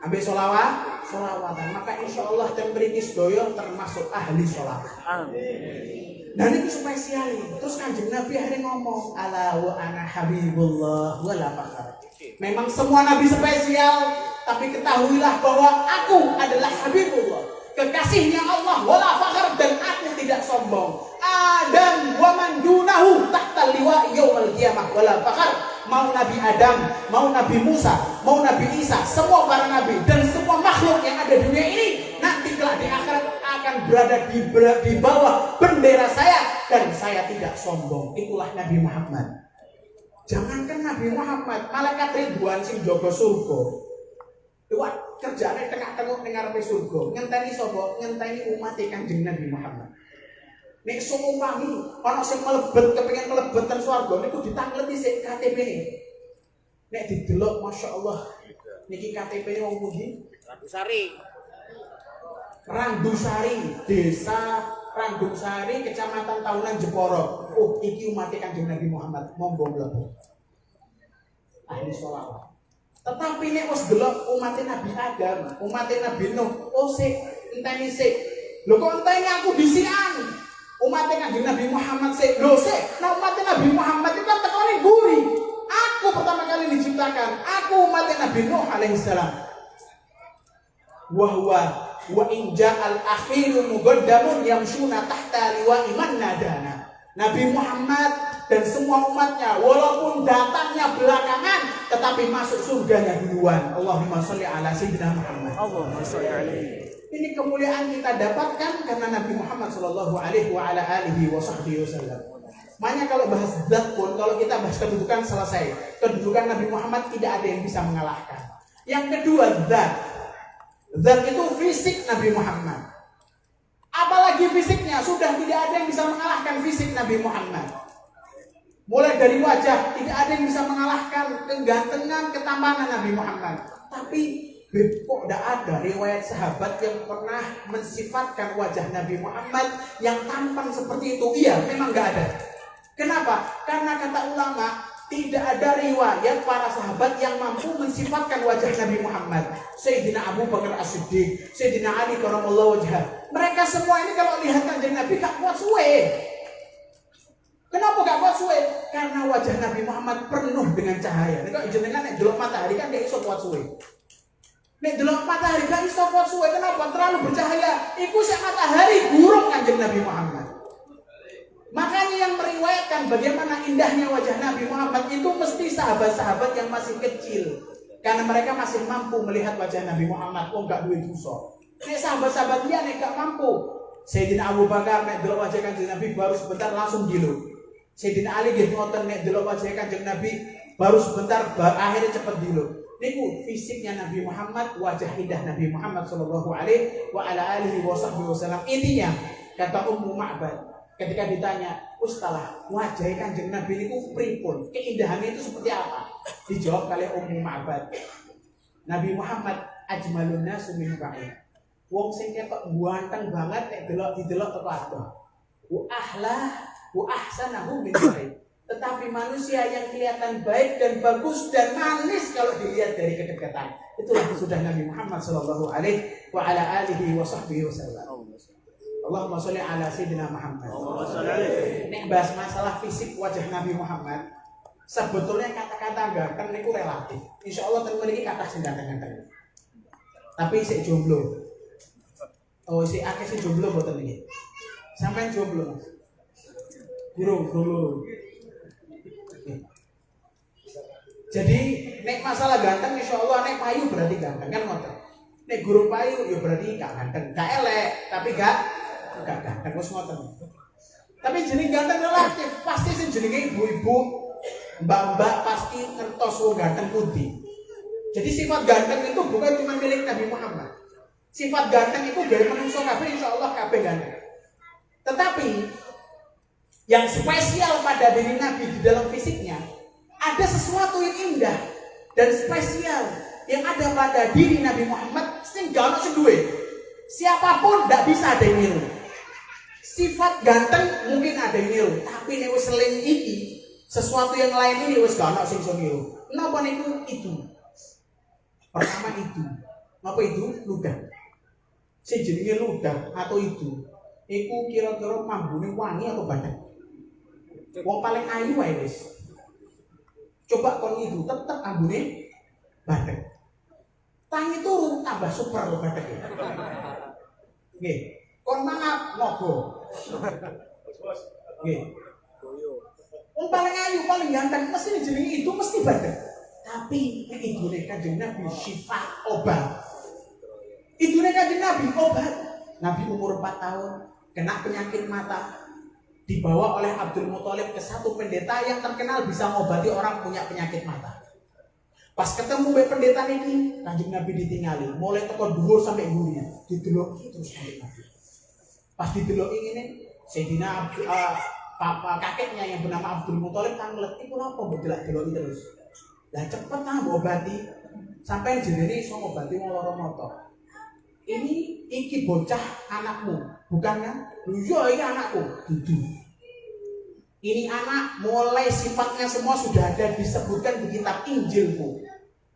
Ambil sholawatan. Maka insya Allah tembriki sedaya termasuk ahli sholawat. Amin. Dan itu spesial. Terus Kanjeng Nabi akhirnya ngomong, ala wa ana habibullah wala fakhar. Memang semua nabi spesial, tapi ketahuilah bahwa aku adalah habibullah, kekasihnya Allah, wala fakhar, dan aku tidak sombong. Adam wa man dunahu tahta liwa yaumil qiyamah wala fakhar. Mau Nabi Adam, mau Nabi Musa, mau Nabi Isa, semua para nabi dan semua makhluk yang ada di dunia ini nanti kelak di akhirat akan berada di bawah bendera saya dan saya tidak sombong. Itulah Nabi Muhammad. Jangankan Nabi Muhammad, malaikat Ridwan sing jaga surga. Iwak kerjane tengah-tengah ning ngarepe surga. Ngenteni sapa? Ngenteni umat Kanjeng Nabi Muhammad. Nek seumpami ana sing melebet kepengin melebetan swarga niku ditangleti sik KTP-ne. Nek didelok masyaallah niki KTP-ne wong pundi? Randusari, Desa Randusari, Kecamatan Tahunan Jeporo. Oh, iki umat Kanjeng Nabi Muhammad, monggo mlebu. Ahli sholawat. Tetapi nek wis delok umat Nabi Adam, umat Nabi Nuh, oh sik enteni sik. Lho kok enteni aku disikan? Umat Kanjeng Nabi Muhammad sik. Lho sik, nah umat Nabi Muhammad itu kan tekone buri. Aku pertama kali diciptakan. Aku umat Nabi Nuh alaihissalam. Wa in ja'al akhiru muqaddamun yamshuna tahta liwa'i man nadana. Nabi Muhammad dan semua umatnya walaupun datangnya belakangan tetapi masuk surganya duluan. Allahumma sholli ala sayyidina Muhammad. Allahumma sholli alaihi. Ini kemuliaan kita dapatkan karena Nabi Muhammad sallallahu alaihi wa ala alihi wa sahbihi wasallam. Makanya kalau bahas zat pun, kalau kita bahas kedudukan selesai. Kedudukan Nabi Muhammad tidak ada yang bisa mengalahkan. Yang kedua, zat. Zat itu fisik Nabi Muhammad. Apalagi fisiknya, sudah tidak ada yang bisa mengalahkan fisik Nabi Muhammad. Mulai dari wajah, tidak ada yang bisa mengalahkan kegantengan, ketampanan Nabi Muhammad. Tapi kok tidak ada riwayat sahabat yang pernah mensifatkan wajah Nabi Muhammad yang tampan seperti itu. Iya, memang tidak ada. Kenapa? Karena kata ulama, tidak ada riwayat para sahabat yang mampu mensifatkan wajah Nabi Muhammad. Sayyidina Abu Bakar As-Siddiq, Sayyidina Ali karramallahu wajhah. Mereka semua ini kalau lihat Kanjeng Nabi gak kuat suwe. Kenapa gak kuat suwe? Karena wajah Nabi Muhammad penuh dengan cahaya. Nek kok jenengan nek delok matahari kan gak iso kuat suwe. Nek delok matahari gak iso kuat suwe. Kenapa? Terlalu bercahaya. Iku sak matahari gurung Kanjeng Nabi Muhammad. Makanya yang meriwayatkan bagaimana indahnya wajah Nabi Muhammad itu mesti sahabat-sahabat yang masih kecil. Karena mereka masih mampu melihat wajah Nabi Muhammad. Oh gak duwe dosa. Nek sahabat-sahabat dia nek gak mampu. Sayyidina Abu Bakar nek delok wajah Kanjeng Nabi baru sebentar langsung gilu. Sayyidina Ali nggih ngoten nek delok wajah Kanjeng Nabi baru sebentar akhirnya cepet gilu. Niku fisiknya Nabi Muhammad, wajah indah Nabi Muhammad sallallahu alaihi wa ala alihi wasallam. Intinya kata Ummu Ma'bad ketika ditanya, "Ustalah, wajah Kanjeng Nabi niku pripun? Keindahannya itu seperti apa?" Dijawab oleh Ummu Ma'bad, "Nabi Muhammad ajmalun nasu min ba'id." Wong sing ketok ganteng banget nek didelok teko ado. Wa ahsanahu min ba'id. Tetapi manusia yang kelihatan baik dan bagus dan manis kalau dilihat dari kedekatan. Itulah sudah Nabi Muhammad sallallahu alaihi wa ala alihi wa sahbihi wasallam. Allahumma sholli ala sayyidina Muhammad. Allahumma sholli alaihi. Nek bahas masalah fisik wajah Nabi Muhammad, sebetulnya kata-kata ganteng niku relatif. Insyaallah ten mriki kathah sing ganteng-ganteng. Tapi sik jomblo. Oh, sik akeh sing jomblo mboten niki. Sampeyan jomblo, Mas? Durung. Jadi nek masalah ganteng insyaallah nek payu berarti ganteng kan ngoten. Nek guru payu ya berarti gak ganteng, gak elek, tapi gak ganteng wis ngoten. Tapi jeneng ganteng relatif, pasti sing jenenge ibu-ibu, mbak-mbak pasti ngertos wong ganteng pundi. Jadi sifat ganteng itu bukan cuma milik Nabi Muhammad. Sifat ganteng itu dari manusia kabeh insyaallah kabeh ganteng. Tetapi yang spesial pada diri Nabi di dalam fisiknya ada sesuatu yang indah dan spesial yang ada pada diri Nabi Muhammad sing gak ono sing duwe. Siapapun ndak bisa ada yang niru. Sifat ganteng mungkin ada yang niru, tapi nek wis selain iki, sesuatu yang lain ini wis gak ono sing iso niru. Napa niku itu? Pertama itu. Apa itu? Ludah. Sing jenenge ludah atau itu. Iku kira-kira mambune wangi atau badan. Wong paling ayu wae wis. Coba kon itu tetep ambune badan. Tangi turu tambah super lho badan. Nggih. Kon mangap ngogo. Nggih. Wong paling ayu, paling ganteng mesti jenenge itu mesti badan. Tapi nek idune Kanjeng Nabi syifa obat. Idune Kanjeng Nabi obat. Nabi umur 4 tahun kena penyakit mata. Dibawa oleh Abdul Muthalib ke satu pendeta yang terkenal bisa mengobati orang punya penyakit mata. Pas ketemu be pendeta ini, Kanjeng Nabi ditinggali, mulai teko dhuwur sampai gurinya, dideloki terus Kanjeng Nabi. Pas dideloki ngene, Sayyidina kakeknya yang bernama Abdul Muthalib tanglet iku apa mbok delok-deloki terus. Lah cepet lah mbok obati. Sampai jenenge iso ngobati wong lara mata. Iki bocah anakmu, bukan kan? Iya, ini anakku. Dudu. Ini anak mulai sifatnya semua sudah ada disebutkan di kitab Injilku.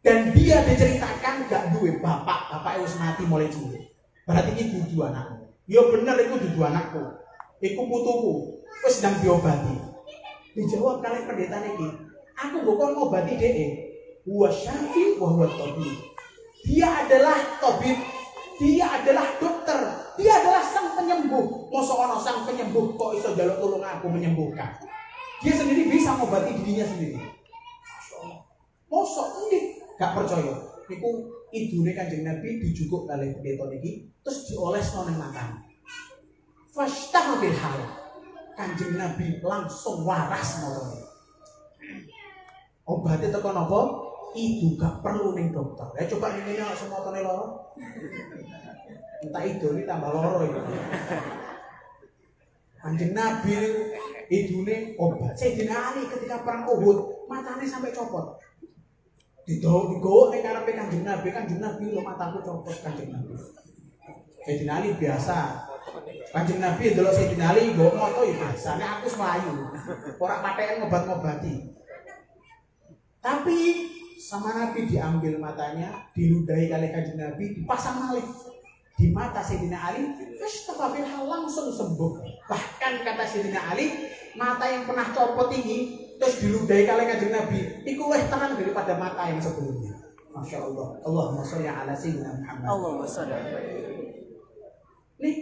Dan dia diceritakan gak duwe bapak wis mati mulai cilik. Berarti ini dudu anakmu. Ya bener itu dudu anakku. Iku putuku. Wis sedang diobati. Dijawab kali pendeta niki, aku bukan ngobati dhek. Wa syafi wa huwa tabib. Dia adalah tabib. Dia adalah dokter. Dia adalah sang penyembuh. Mosok ana sang penyembuh kok iso njaluk tulung aku menyembuhkan. Dia sendiri bisa ngobati dirinya sendiri. Mosok nggih gak percaya. Niku idune Kanjeng Nabi dijukuk kali pendeta niki terus diolesno ning matane. Fastah bil hal. Kanjeng Nabi langsung waras ngono. Obatnya teko napa? Itu gak perlu ning dokter. Ya coba ning ngene semua tone loro. Entah itu ini tambah loro itu. Kanjeng Nabi idune obat. Sayyidina Ali ketika perang Uhud, matanya sampai copot. Digowo ning karepe Kanjeng Nabi lho mataku copot Kanjeng Nabi. Sayyidina Ali biasa. Kanjeng Nabi delok Sayyidina Ali nggo moto ya biasa. Nek aku mlayu. Ora patheken ngobat-ngobati. Tapi sama Nabi diambil matanya, diludahi kali Kanjeng Nabi, dipasang malih di mata Sayyidina Ali, terus tafabil hal langsung sembuh. Bahkan kata Sayyidina Ali, mata yang pernah copot ini terus diludahi kali Kanjeng Nabi, itu lebih terang daripada mata yang sebelumnya. Masya Allah. Allahumma sholli ala Sayyidina Muhammad. Allahumma sholli. Nih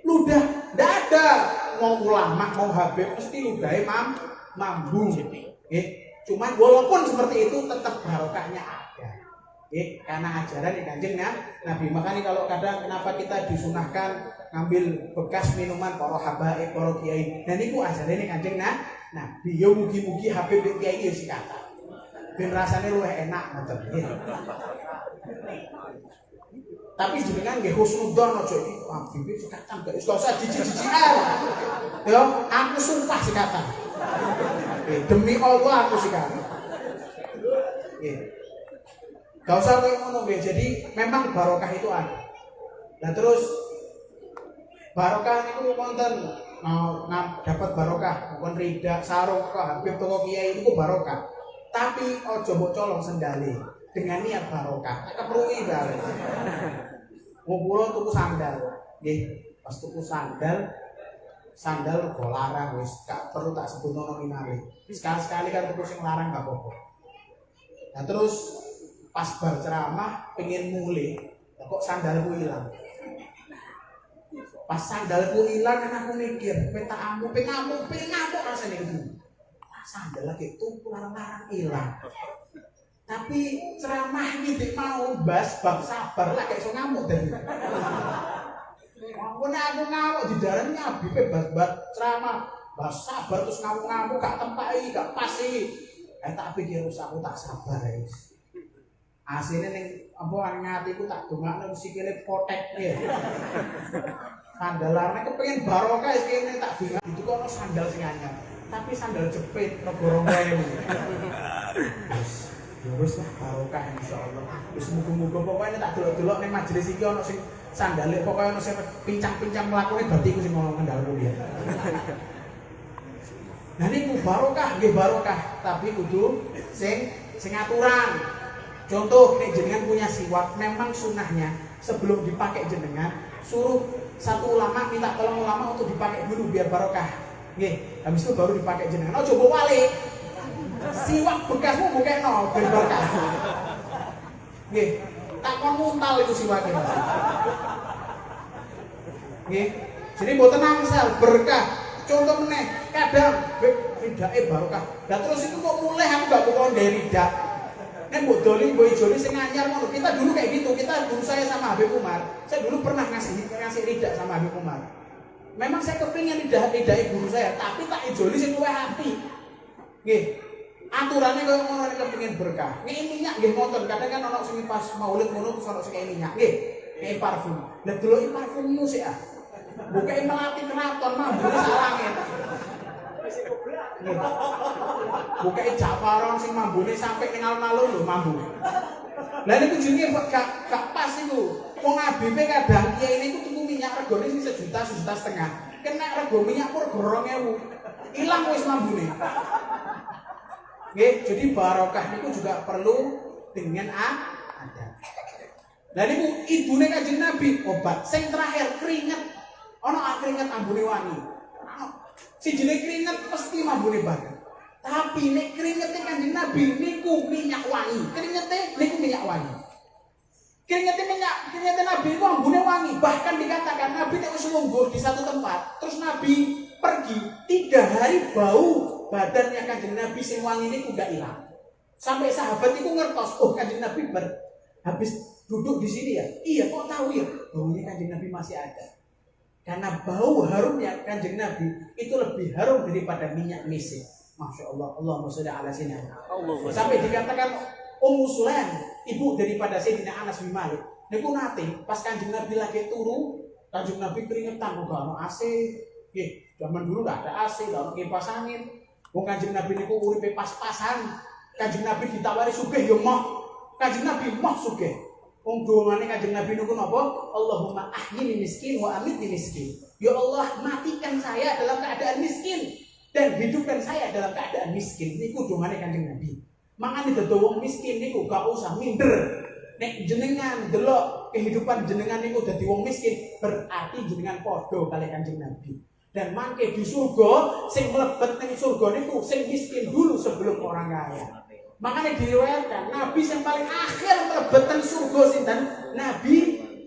ludah, tidak ada mau ulama mau habib mesti ludahi mambu. Cuman walaupun seperti itu tetap barokahnya ada. Karena ajaran di Kanjeng Nabi. Makanya kalau kadang kenapa kita disunahkan ngambil bekas minuman para habaib, para kiai. Dan itu ajaran di Kanjeng Nabi. Yo mugi-mugi habib kiai yo sikata. Ben rasane luwih enak ngoten. Tapi jenengan nggih husnudzon aja iki habib sikatan gak iso jiji-jijian. Yo aku sumpah sikatan. Demi Allah aku sikatan. Gak usah kayak ngono nggih. Jadi memang barokah itu ada. Nah terus barokah itu wonten mau dapat barokah, bukan rida, sarung, habib toko kiai itu barokah. Tapi ojo mbok colong sendale dengan niat barokah. Keprui bae. Ngumpul tuku sandal. Nggih, pas tuku sandal kok larang wis gak perlu tak sebut nominale. Sekali-sekali kan tuku sing larang gak apa-apa. Nah terus pas bar ceramah pengen mulai, kok sandalku hilang. Pas sandalku hilang kan aku mikir, pengamuk rasanya itu. Sandal lagi tuku larang-larang hilang. Tapi ceramah ini mau bas bab sabar lah kayak so ngamuk tadi. Aku ngamuk di dalamnya Nabi bas ceramah bas sabar terus ngamuk gak tempai gak pasti. Tak pikir aku tak sabar guys. Aslinya ning apa ngatiku tak dongakno sikile potek ya. Sandalarne kepengin barokah iki tak dongak itu kok ono sandal sing anyar. Tapi sandal jepit negara wae. Wis lah barokah insyaallah. Wis muga-muga pokoknya tak delok-delok ning majelis iki ono sing sandale pokoknya ono sing pincang-pincang mlakune berarti iku sing ngomong kendalku ya. Nah niku barokah nggih barokah, tapi kudu sing aturan. Contoh nek jenengan punya siwak, memang sunnahnya sebelum dipakai jenengan suruh satu ulama minta tolong ulama untuk dipakai dulu biar barokah. Nggih, habis itu baru dipakai jenengan. Ojo mbok walik. Siwak bekasmu bukekno ben barokah. Nggih, tak kon muntal itu siwake. Nggih. Jadi mboten angsal berkah. Contoh meneh, kadang ridake barokah. Lah terus itu kok mulai aku gak buka dari ridak. Nek mbok doli mbok ijoli sing anyar ngono. Kita dulu kayak gitu. Kita dulu saya sama Habib Umar. Saya dulu pernah ngasih ridak sama Habib Umar. Memang saya kepingin ridake guru saya, tapi tak ijoli sing luwih apik. Nggih. Aturannya kaya ngono nek kepengin berkah. Nek minyak nggih ngoten. Kadang kan ono sing pas maulid ngono terus ono sing minyak. Nggih. Kayak parfum. Lah deloki parfummu sik ah. Bukain melati keraton mambune salangit. Bukain Japaron sing mambune sampai ning alun-alun lho mambu. Lah niku jenenge gak pas iku. Wong Abibe kadang kiai niku tuku minyak regane sing 1 juta, 1,5 juta. Kena rego minyak pur 2.000. Ilang wis mambune. Nggih, jadi barokah niku juga perlu dengan ada. Lah niku ibune Kanjeng Nabi obat. Sing terakhir keringet. Ana keringet ambune wangi. Si jenenge keringet pasti mambune banget. Tapi nek keringete Kanjeng Nabi niku minyak wangi. Keringete niku minyak wangi. Keringete Nabi niku ambune wangi. Bahkan dikatakan Nabi nek wis lungguh di satu tempat, terus Nabi pergi 3 hari bau badannya Kanjeng Nabi sing wangi niku gak ilang. Sampai sahabat itu ngertos, oh Kanjeng Nabi habis duduk di sini ya. Iya, kok tahu ya? Baunya Kanjeng Nabi masih ada. Karena bau harumnya Kanjeng Nabi itu lebih harum daripada minyak misik. Masya Allah, Allahumma sholli ala sayyidina. Sampai dikatakan Ummu Sulaim, ibu daripada Sayyidina Anas bin Malik. Niku nate pas Kanjeng Nabi lagi turu, Kanjeng Nabi keringetan kok ono AC. Nggih, zaman dulu gak ada AC, gak ono kipas angin. Wong Kanjeng Nabi niku uripe pas-pasan. Kanjeng Nabi ditawari sugih yo moh. Kanjeng Nabi moh sugih. Wong dongane Kanjeng Nabi niku napa? Allahumma ahyini miskin wa amitni miskin. Ya Allah, matikan saya dalam keadaan miskin dan hidupkan saya dalam keadaan miskin. Niku dongane Kanjeng Nabi. Makane dadi wong miskin niku gak usah minder. Nek jenengan delok kehidupan jenengan niku dadi wong miskin, berarti jenengan padha kali Kanjeng Nabi. Dan mangke di surga, sing mlebet ning surga niku sing miskin dulu sebelum orang kaya. Makanya diriwayatkan Nabi yang paling akhir mlebet ning surga sinten? Nabi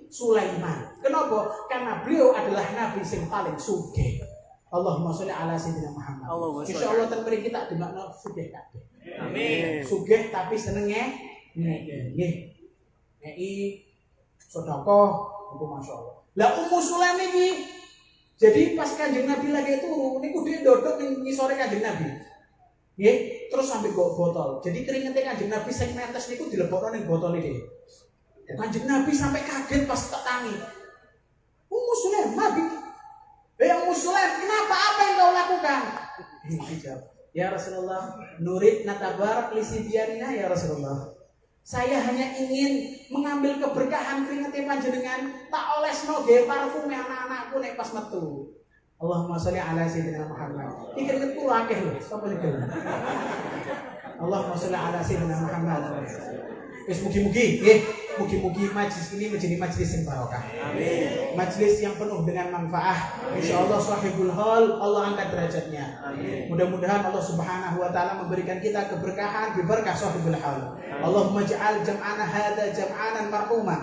Sulaiman. Kenapa? Karena beliau adalah Nabi yang paling sugih. Allahumma sholli ala sayyidina Muhammad. Insyaallah ten mriki kita demakno sugih kabeh. Amin. Sugih tapi senenge nggih. Neki sedekah itu masyaallah. Lah Ummu Sulaim iki jadi pas Kanjeng Nabi lagi turu niku dia dodok ning ngisore Kanjeng Nabi. Nggih, terus sampai go botol. Jadi keringete Kanjeng Nabi sing netes niku dilebokno ning botol iki. Kanjeng Nabi sampai kaget pas tak tangi. Ummu Sulaim, Nabi. Ummu Sulaim, kenapa apa yang kau lakukan? Dijawab, ya Rasulullah, nurid natabarak li sibyanina ya Rasulullah. Saya hanya ingin mengambil keberkahan keringetnya panjenengan, tak olesno ge parfume anak-anakku nek pas metu. Allahumma sholli ala sayyidina Muhammad. Iki keringetku akeh lho, sapa iki? Allahumma sholli ala sayyidina Muhammad. Wis mugi-mugi nggih, mugi-mugi majelis ini menjadi majelis yang barokah. Amin. Majelis yang penuh dengan manfaat. Insyaallah sahibul hal Allah angkat derajatnya. Amin. Mudah-mudahan Allah Subhanahu wa taala memberikan kita keberkahan bi berkah sahibul hal. Allahumma ja'al jam'ana hadza jam'anan marhuma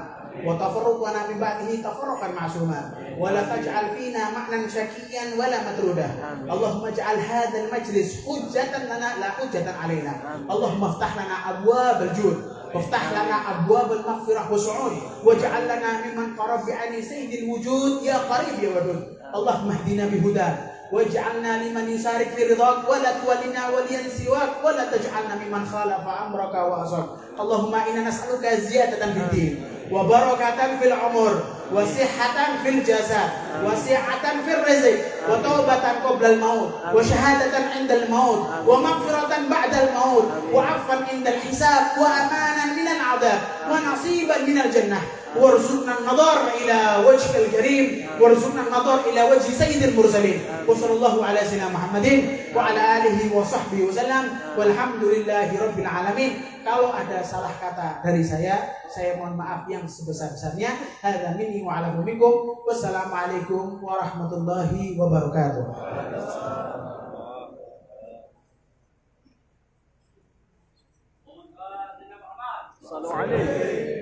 wa tafarruqana min ba'dihi tafarruqan ma'suma wa la taj'al fina ma'nan syakiyan wa la matruda. Allahumma ja'al hadzal majlis hujjatan lana la hujjatan alaina. Allahumma iftah lana abwabal jud وافتح لنا أبواب المغفرة والسعود واجعل لنا ممن قرب بعين سيد الوجود يا قريب يا ودود. اللهم اهدنا بهداك واجعلنا لمن يشارك في رضاك ولا تولنا وليا سواك ولا تجعلنا ممن خالف أمرك وعصاك. اللهم إنا نسألك زيادة في الدين وبركة في العمر وصحة في الجسد وسعة في الرزق وتوبة قبل الموت وشهادة عند الموت ومغفرة بعد الموت وعفوا عند الحساب وأمانا من العذاب ونصيبا من الجنة وارزقنا النظر إلى وجهك الكريم وارزقنا النظر إلى وجه سيد المرسلين وصلى الله على سيدنا محمد وعلى آله وصحبه وسلم والحمد لله رب العالمين. Kalau ada salah kata dari saya mohon maaf yang sebesar-besarnya. Hadza minni wa ala minkum. Wassalamualaikum warahmatullahi wabarakatuh. Sallu alaihi.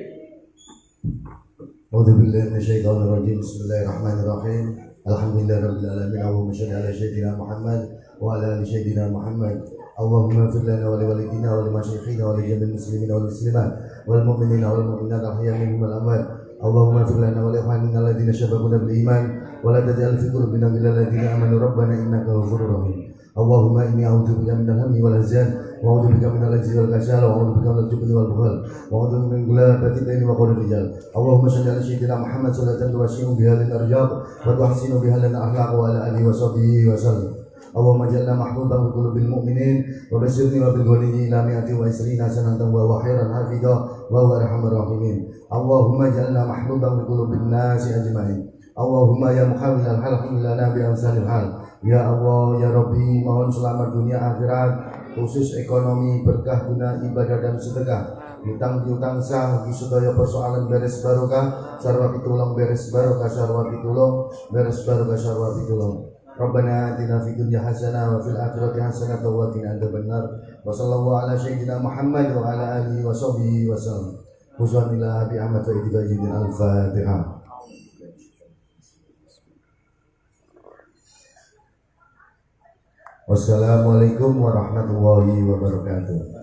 أعوذ بالله من الشيطان الرجيم بسم الله الرحمن الرحيم الحمد لله رب العالمين اللهم صل على سيدنا محمد وعلى آل سيدنا محمد اللهم اغفر لنا ولوالدينا ولمشايخنا ولجميع المسلمين والمسلمات والمؤمنين والمؤمنات الأحياء منهم والأموات اللهم اغفر لنا ولإخواننا الذين سبقونا بالإيمان ولا تجعل في قلوبنا غلا للذين آمنوا ربنا إنك غفور رحيم Allahumma inni a'udzubika minal hammi wal hazan wa a'udzubika minal ajzi wal kasal wa a'udzubika minal jubni wal bukhal wa a'udzubika min ghalabatil daini wa qahri rijal. Allahumma shalli ala sayyidina Muhammad sallallahu tuwashimu biha lana arjaq wa tuhsinu biha lana akhlaq wa ala alihi wa sahbihi wa sallam. Allahumma ja'alna mahbuban fi qulubil mu'minin wa basyirni wa bil ghaniyyi ila mi'ati wa isrina sanatan wa khairan hafidha wa huwa arhamur rahimin. Allahumma ja'alna mahbuban fi qulubin nasi ajma'in. Allahumma ya muhawwilal hal lana bi amsalil hal. Ya Allah, ya Rabbi, mohon selamat dunia akhirat, khusus ekonomi, berkah guna ibadah dan sedekah. Hutang piutang sah, di sedaya persoalan beres barokah, sarwa pitulung beres barokah, sarwa pitulung beres barokah, sarwa pitulung. Rabbana atina fid dunya hasanah wa fil akhirati hasanah wa qina adzabannar. Wa sallallahu ala sayyidina Muhammad wa ala alihi wa sahbihi wa sallam. Bismillah bi ahmad wa idibajidin al-Fatihah. Wassalamualaikum warahmatullahi wabarakatuh.